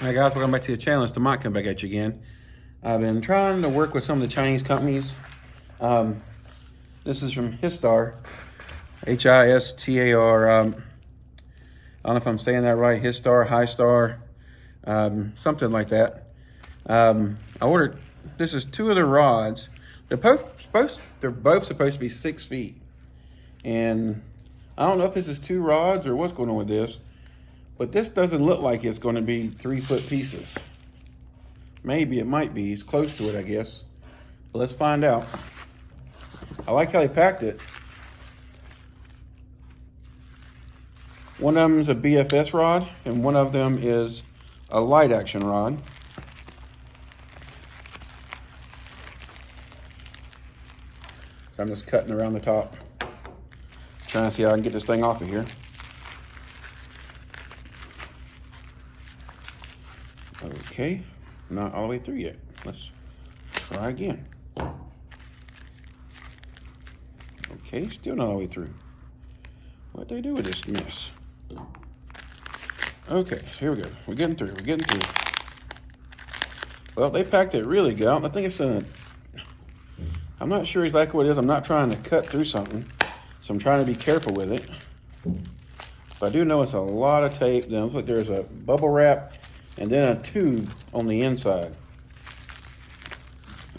Hi guys, welcome back to the channel. It's Demont coming back at you again. I've been trying to work with some of the Chinese companies. This is from Histar, Histar. I don't know if I'm saying that right. Histar, something like that. I ordered. This is two of the rods. They're both supposed to be 6 feet, and I don't know if this is two rods or what's going on with this. But this doesn't look like it's going to be 3 foot pieces. Maybe it might be. It's close to it, I guess. But let's find out. I like how they packed it. One of them is a BFS rod, and one of them is a light action rod. So I'm just cutting around the top, trying to see how I can get this thing off of here. Okay, not all the way through yet. Let's try again. Okay, still not all the way through. What'd they do with this mess? Okay, here we go. We're getting through. Well, they packed it really good. I think it's in a... I'm not sure exactly what it is. I'm not trying to cut through something, so I'm trying to be careful with it. But I do know it's a lot of tape. Then it looks like there's a bubble wrap and then a tube on the inside.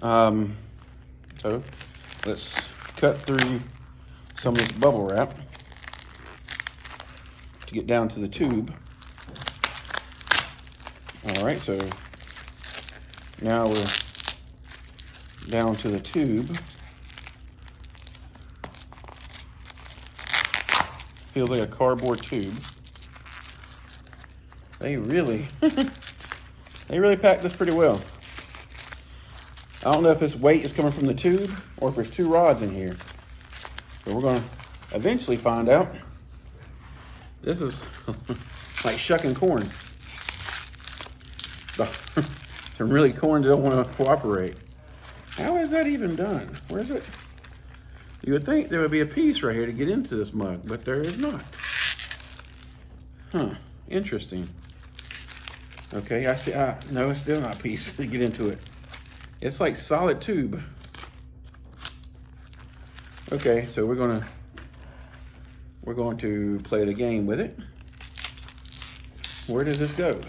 So let's cut through some of this bubble wrap to get down to the tube. All right, so now we're down to the tube. Feels like a cardboard tube. They really, they really packed this pretty well. I don't know if this weight is coming from the tube or if there's two rods in here. But we're gonna eventually find out. This is like shucking corn. Some really corn that don't want to cooperate. How is that even done? Where is it? You would think there would be a piece right here to get into this mug, but there is not. Huh, interesting. Okay, I see. No, it's still not a piece to get into it. It's like solid tube. Okay, so we're going to play the game with it. Where does this go?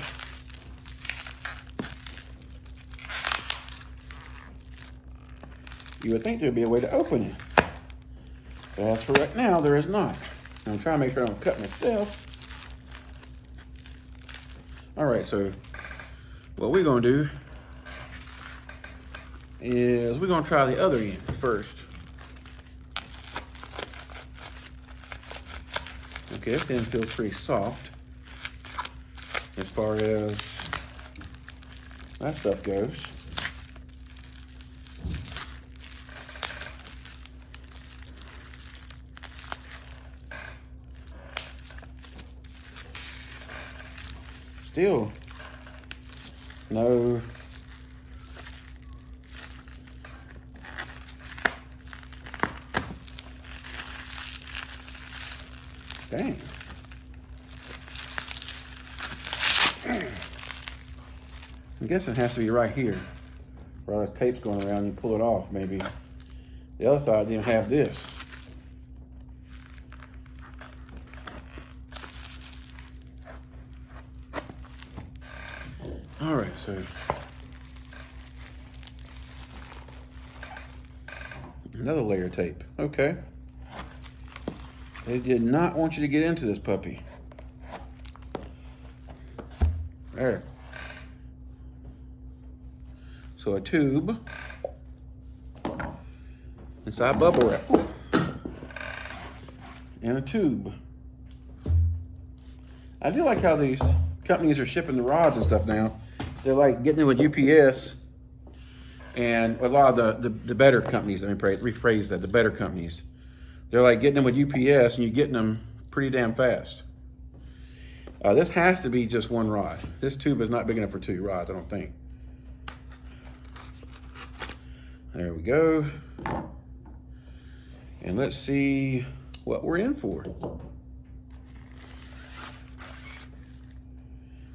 You would think there'd be a way to open it. But as for right now, there is not. I'm trying to make sure I don't cut myself. All right, so what we're gonna do is we're gonna try the other end first. Okay, this end feels pretty soft as far as that stuff goes. Still no dang. I'm guessing it has to be right here where all the tape's going around. You pull it off maybe. The other side didn't have this. All right, so another layer of tape. Okay. They did not want you to get into this puppy. There. So a tube inside bubble wrap and a tube. I do like how these companies are shipping the rods and stuff now. They're like getting it with UPS and a lot of the better companies. Let me rephrase that. The better companies. They're like getting them with UPS and you're getting them pretty damn fast. This has to be just one rod. This tube is not big enough for two rods, I don't think. There we go. And let's see what we're in for.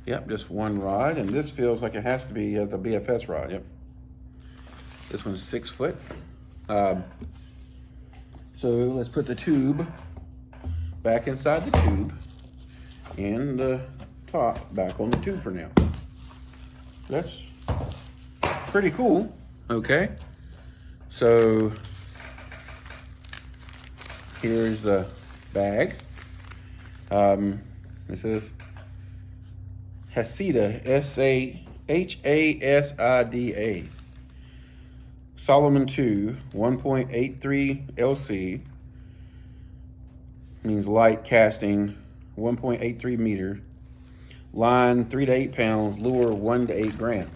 Yep, just one rod, and this feels like it has to be the BFS rod. Yep. This one's 6 foot. So let's put the tube back inside the tube and the top back on the tube for now. That's pretty cool. Okay. So here's the bag. This is Histar, Hashasida. Solomon 2, 1.83 LC. Means light casting, 1.83 meter. Line 3 to 8 pounds, lure 1 to 8 grams.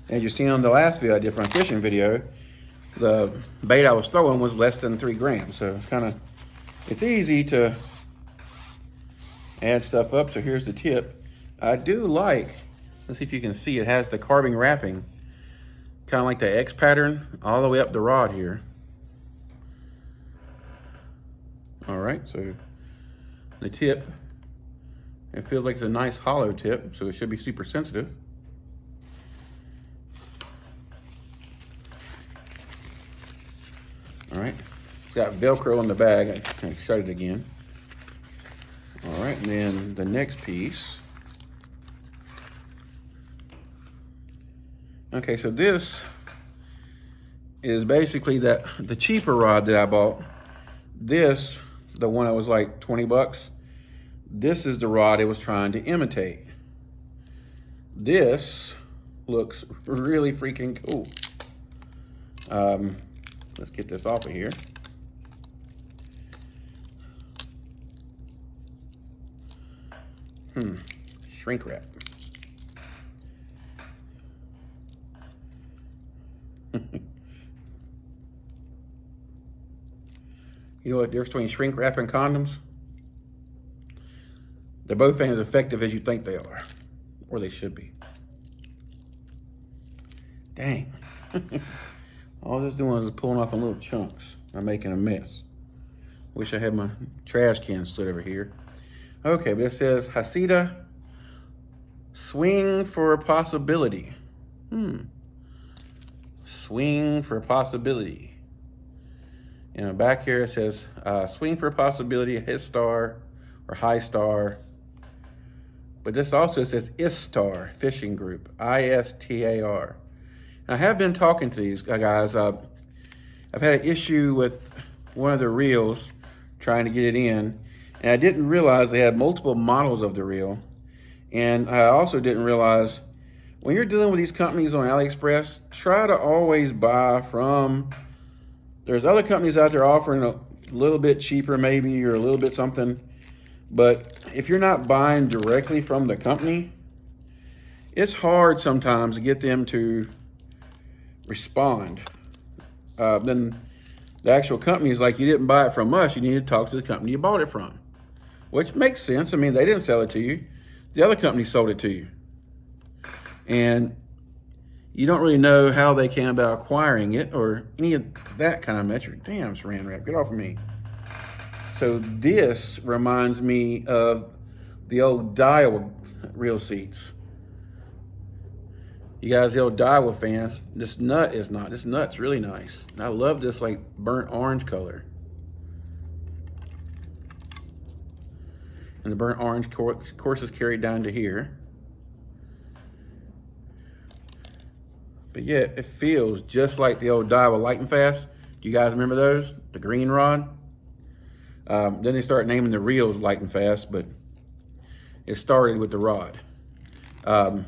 As you seen on the last video I did from a fishing video, the bait I was throwing was less than 3 grams. So it's easy to add stuff up. So here's the tip. I do like, let's see if you can see, it has the carbon wrapping, kind of like the X pattern all the way up the rod here. All right, so the tip, it feels like it's a nice hollow tip, so it should be super sensitive. All right, it's got Velcro on the bag. I can shut it again. All right, and then the next piece. Okay, so this is basically the cheaper rod that I bought. This, the one that was like 20 bucks, this is the rod it was trying to imitate. This looks really freaking cool. Let's get this off of here. Shrink wrap. You know what the difference between shrink wrap and condoms? They're both ain't as effective as you think they are, or they should be. Dang. All this doing is pulling off in little chunks. I'm making a mess. Wish I had my trash can slid over here. Okay, but it says Histar, swing for a possibility. Swing for a possibility. And the back here it says, swing for a possibility, Histar or Histar. But this also says Histar Fishing Group, ISTAR. And I have been talking to these guys. I've had an issue with one of the reels, trying to get it in. And I didn't realize they had multiple models of the reel. And I also didn't realize when you're dealing with these companies on AliExpress, try to always buy from, there's other companies out there offering a little bit cheaper maybe, or a little bit something. But if you're not buying directly from the company, it's hard sometimes to get them to respond. Then the actual company is like, you didn't buy it from us, you need to talk to the company you bought it from. Which makes sense. I mean, they didn't sell it to you. The other company sold it to you. And you don't really know how they came about acquiring it or any of that kind of metric. Damn, saran wrap, get off of me. So this reminds me of the old Daiwa reel seats. You guys, the old Daiwa fans, this nut's really nice. I love this like burnt orange color. And the burnt orange course is carried down to here. But yeah, it feels just like the old Daiwa Light and Fast. Do you guys remember those? The green rod? Then they start naming the reels Light and Fast, but it started with the rod. And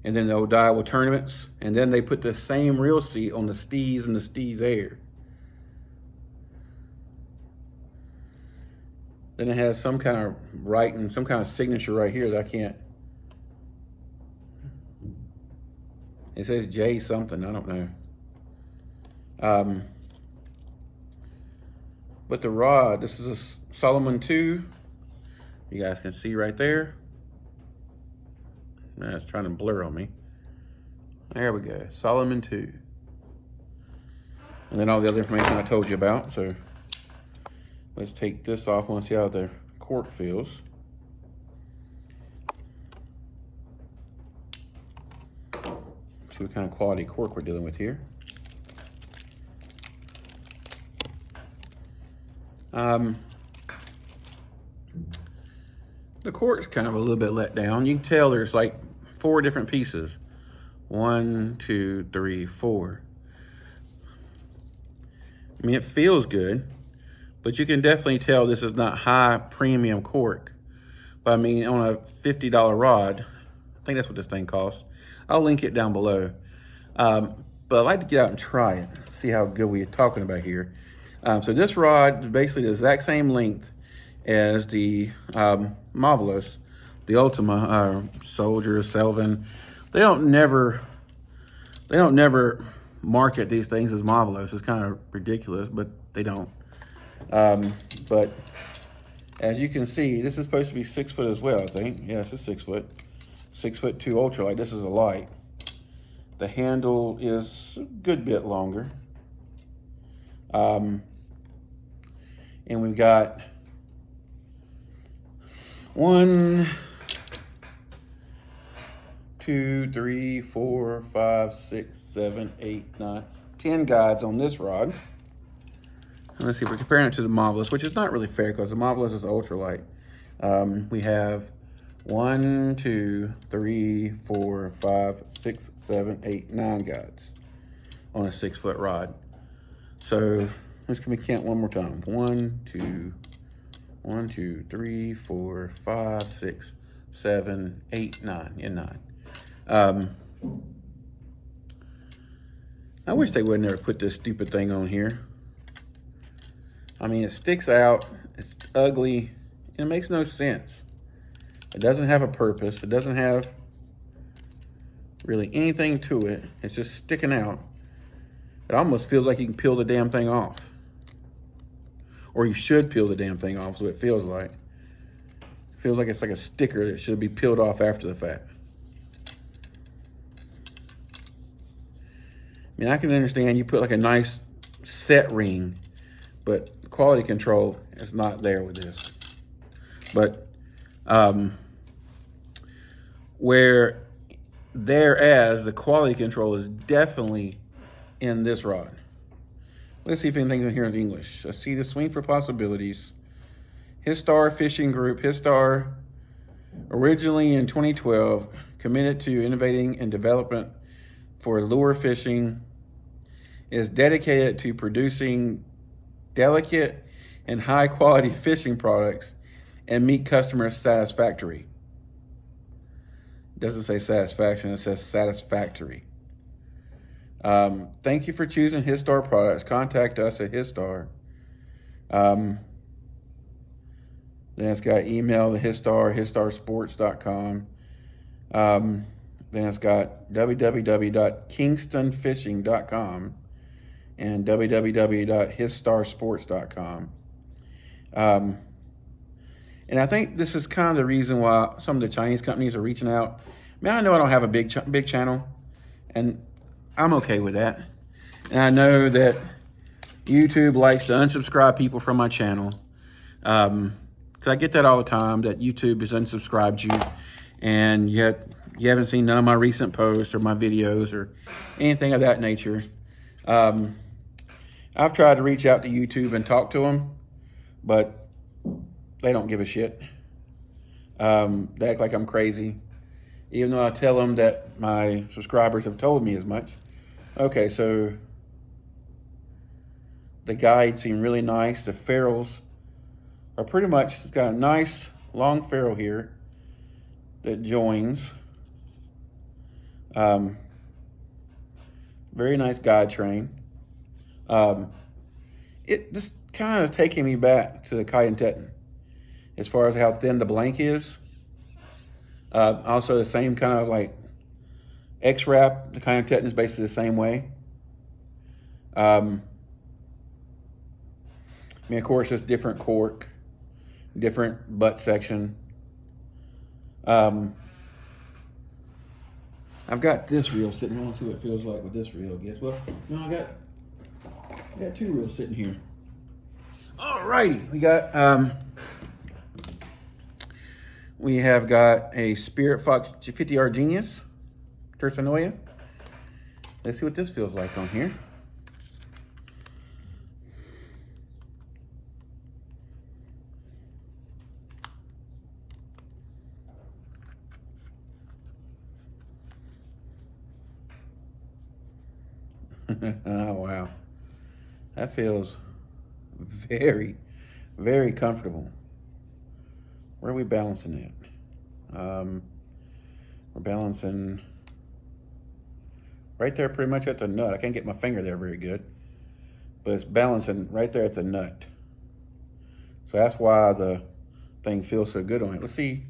then the old Daiwa tournaments, and then they put the same reel seat on the Steez and the Steez Air. Then it has some kind of writing, some kind of signature right here that I can't. It says J something, I don't know. But the rod, this is a Solomon 2. You guys can see right there. Nah, it's trying to blur on me. There we go, Solomon 2. And then all the other information I told you about. So let's take this off. I want to see how the cork feels. See what kind of quality cork we're dealing with here. The cork's kind of a little bit let down. You can tell there's like 4 different pieces. 1, 2, 3, 4. I mean, it feels good, but you can definitely tell this is not high premium cork. But I mean, on a $50 rod, I think that's what this thing costs. I'll link it down below. But I'd like to get out and try it, see how good we're talking about here. So this rod is basically the exact same length as the Marvelous, the Ultima, Soldier, Selvin. They don't never market these things as Marvelous. It's kind of ridiculous, but they don't. But as you can see, this is supposed to be 6 foot as well, I think. Yeah, it's 6 foot. 6'2" ultralight. This is a light. The handle is a good bit longer. And we've got 1, 2, 3, 4, 5, 6, 7, 8, 9, 10 guides on this rod. And let's see if we're comparing it to the Marvelous, which is not really fair because the Marvelous is ultralight. We have 1, 2, 3, 4, 5, 6, 7, 8, 9 guides on a 6 foot rod. So let's count one more time. 1, 2, 3, 4, 5, 6, 7, 8, 9, and 9. I wish they would never put this stupid thing on here. I mean, it sticks out, it's ugly, and it makes no sense. It doesn't have a purpose. It doesn't have really anything to it. It's just sticking out. It almost feels like you can peel the damn thing off. Or you should peel the damn thing off, so it feels like. It feels like it's like a sticker that should be peeled off after the fact. I mean, I can understand you put like a nice set ring, but quality control is not there with this. But whereas the quality control is definitely in this rod. Let's see if anything's in here in English. I see the Swing for Possibilities. Histar Fishing Group. Histar, originally in 2012, committed to innovating and development for lure fishing, is dedicated to producing delicate and high quality fishing products and meet customers satisfactory. It doesn't say satisfaction, it says satisfactory. Thank you for choosing Histar products. Contact us at Histar. Then it's got email to Histar, histarsports.com. Then it's got www.kingstonfishing.com and www.histarsports.com. And I think this is kind of the reason why some of the Chinese companies are reaching out. I mean, I know I don't have a big channel, and I'm okay with that. And I know that YouTube likes to unsubscribe people from my channel. Because I get that all the time, that YouTube has unsubscribed you, and yet you haven't seen none of my recent posts or my videos or anything of that nature. I've tried to reach out to YouTube and talk to them, but they don't give a shit. They act like I'm crazy, even though I tell them that my subscribers have told me as much. Okay, so the guides seem really nice. The ferrules are pretty much, it's got a nice long ferrule here that joins. Very nice guide train. It just kind of is taking me back to the Cayenne Teton as far as how thin the blank is. Also the same kind of like X-Wrap. The Cayenne Teton is basically the same way. I mean, of course, it's different cork, different butt section. I've got this reel sitting here. I want to see what it feels like with this reel, I guess. Well, no, I got 2 reels sitting here. Alrighty, we have got a Spirit Fox 50R Genius Tersanoia. Let's see what this feels like on here. Oh, wow. That feels very, very comfortable. Where are we balancing it? We're balancing right there pretty much at the nut. I can't get my finger there very good, but it's balancing right there at the nut. So that's why the thing feels so good on it. Let's see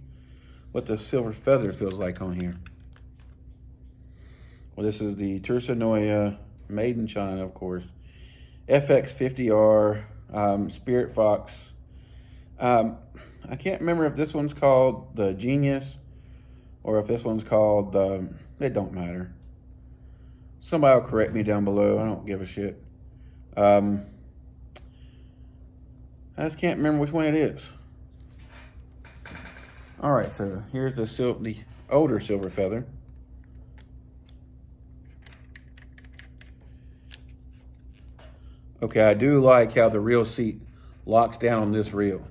what the silver feather feels like on here. Well, this is the Tersa made in China, of course. FX50R, Spirit Fox. I can't remember if this one's called the Genius or if this one's called it don't matter. Somebody will correct me down below. I don't give a shit. I just can't remember which one it is. All right, so here's the older silver feather. Okay, I do like how the reel seat locks down on this reel.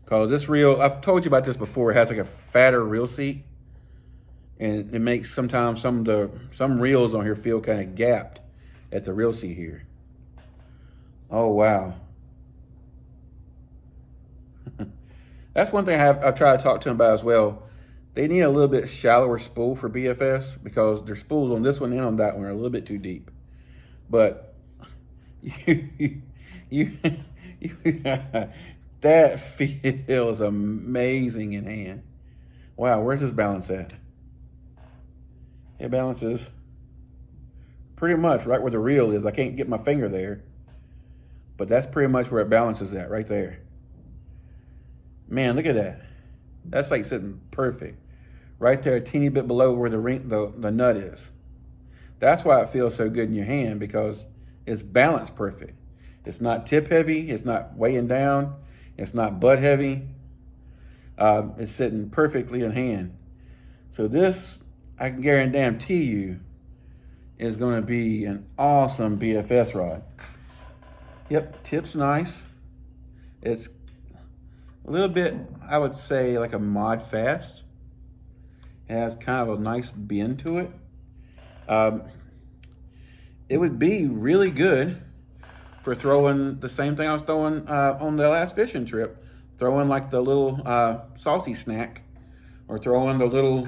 Because this reel, I've told you about this before, it has like a fatter reel seat. And it makes sometimes some reels on here feel kind of gapped at the reel seat here. Oh, wow. That's one thing I've tried to talk to them about as well. They need a little bit shallower spool for BFS because their spools on this one and on that one are a little bit too deep. But that feels amazing in hand. Wow, where's this balance at? It balances pretty much right where the reel is. I can't get my finger there, but that's pretty much where it balances at, right there. Man, look at that. That's like sitting perfect. Right there, a teeny bit below where the nut is. That's why it feels so good in your hand, because it's balanced perfect. It's not tip heavy, it's not weighing down, it's not butt heavy. It's sitting perfectly in hand. So this, I can guarantee you, is gonna be an awesome BFS rod. Yep, tip's nice. It's a little bit, I would say, like a Mod Fast. It has kind of a nice bend to it. It would be really good for throwing the same thing I was throwing on the last fishing trip. Throwing like the little salty snack, or throwing the little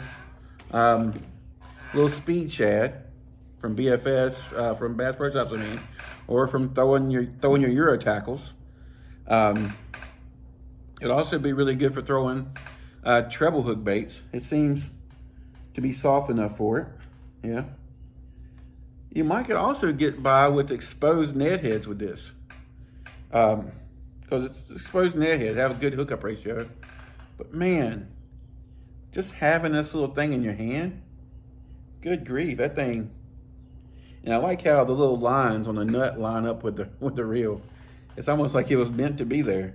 speed shad from BFS, from Bass Pro Shops, I mean, or from throwing your Euro tackles. It'd also be really good for throwing treble hook baits. It seems to be soft enough for it. Yeah. You might could also get by with exposed Ned heads with this. Because it's exposed Ned heads, have a good hookup ratio. But man, just having this little thing in your hand, good grief, that thing. And I like how the little lines on the nut line up with the reel. It's almost like it was meant to be there.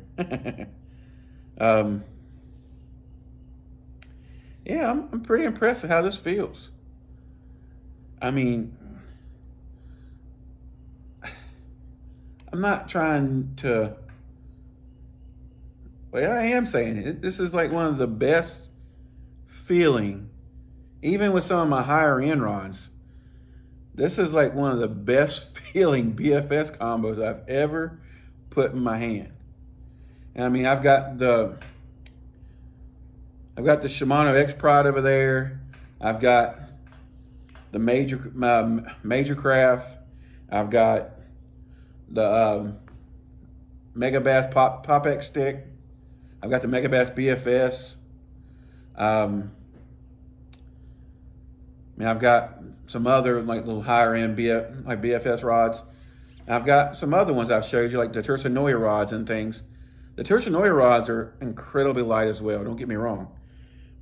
Yeah, I'm pretty impressed with how this feels. I mean, I'm not trying to, well, I am saying it. This is like one of the best feeling, even with some of my higher end rods. This is like one of the best feeling BFS combos I've ever put in my hand. And I mean, I've got the Shimano X Prod over there. I've got the Major Craft. I've got the Mega Bass Pop X stick. I've got the Mega Bass BFS. I mean, I've got some other like little higher end BFS rods. I've got some other ones I've showed you, like the Tersa rods and things. The Tersa rods are incredibly light as well, don't get me wrong.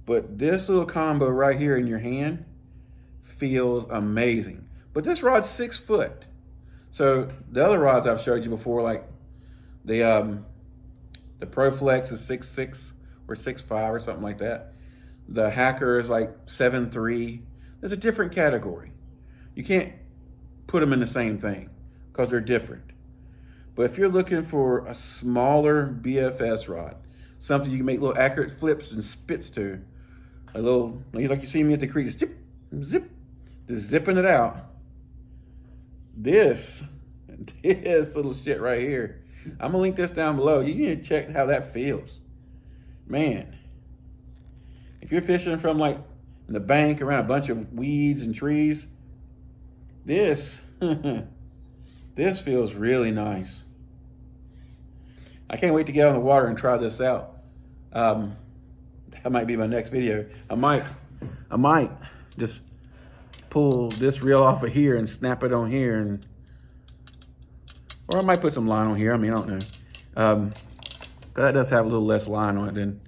But this little combo right here in your hand feels amazing. But this rod's 6 foot. So the other rods I've showed you before, like the ProFlex is 6'6" or 6'5" or something like that. The Hacker is like 7'3". It's a different category. You can't put them in the same thing because they're different. But if you're looking for a smaller BFS rod, something you can make little accurate flips and spits to, a little, like you see me at the creek, zip, zip, just zipping it out. This little shit right here, I'm gonna link this down below. You need to check how that feels. Man, if you're fishing from like in the bank around a bunch of weeds and trees, this feels really nice. I can't wait to get out in the water and try this out. That might be my next video. I might just pull this reel off of here and snap it on here, or I might put some line on here. I mean, I don't know. That does have a little less line on it than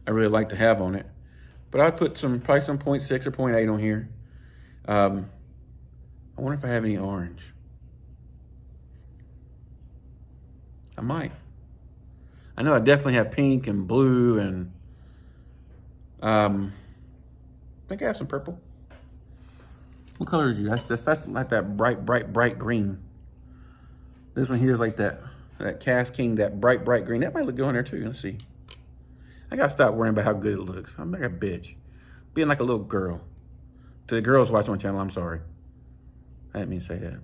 I really like to have on it. But I'd put probably some 0.6 or 0.8 on here. I wonder if I have any orange. I might. I know I definitely have pink and blue, and I think I have some purple. What color is you? That's like that bright green. This one here is like that Cast King, that bright green. That might look good on there too. Let's see. I gotta stop worrying about how good it looks. I'm like a bitch, being like a little girl. To the girls watching my channel, I'm sorry. I didn't mean to say that,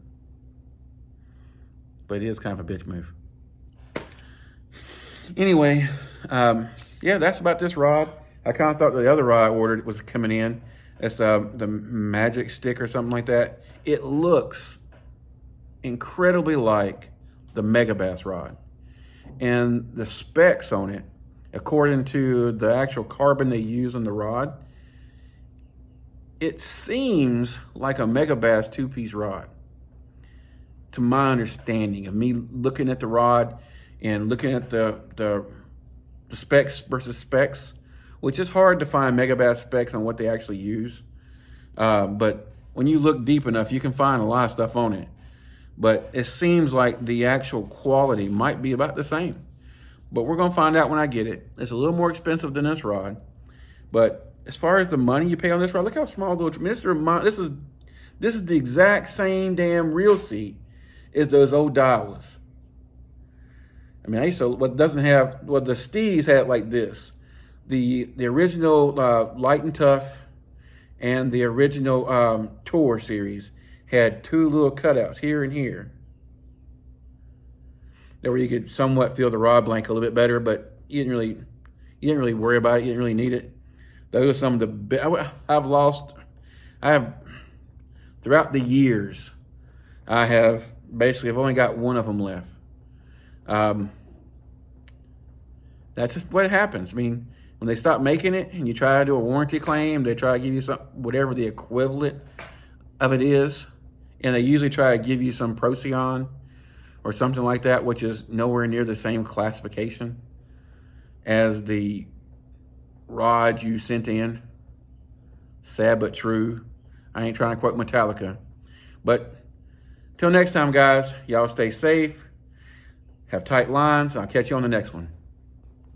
but it is kind of a bitch move. Anyway, yeah, that's about this rod. I kind of thought the other rod I ordered was coming in. It's the Magic Stick or something like that. It looks incredibly like the Megabass rod. And the specs on it, according to the actual carbon they use on the rod, it seems like a Megabass two-piece rod. To my understanding of me looking at the rod and looking at the specs versus specs, which is hard to find Megabass specs on what they actually use. But when you look deep enough, you can find a lot of stuff on it. But it seems like the actual quality might be about the same. But we're gonna find out when I get it. It's a little more expensive than this rod. But as far as the money you pay on this rod, look how small the this is the exact same damn reel seat as those old Daiwas. I mean, I used to, what the Steez had like this. The original Light and Tough and the original Tour series had two little cutouts here and here. There where you could somewhat feel the rod blank a little bit better, but you didn't really worry about it. You didn't really need it. Those are some of the throughout the years, I've only got one of them left. That's just what happens. I mean, when they stop making it and you try to do a warranty claim, they try to give you whatever the equivalent of it is. And they usually try to give you some Procyon or something like that, which is nowhere near the same classification as the rods you sent in. Sad but true. I ain't trying to quote Metallica. But till next time, guys, y'all stay safe, have tight lines. I'll catch you on the next one.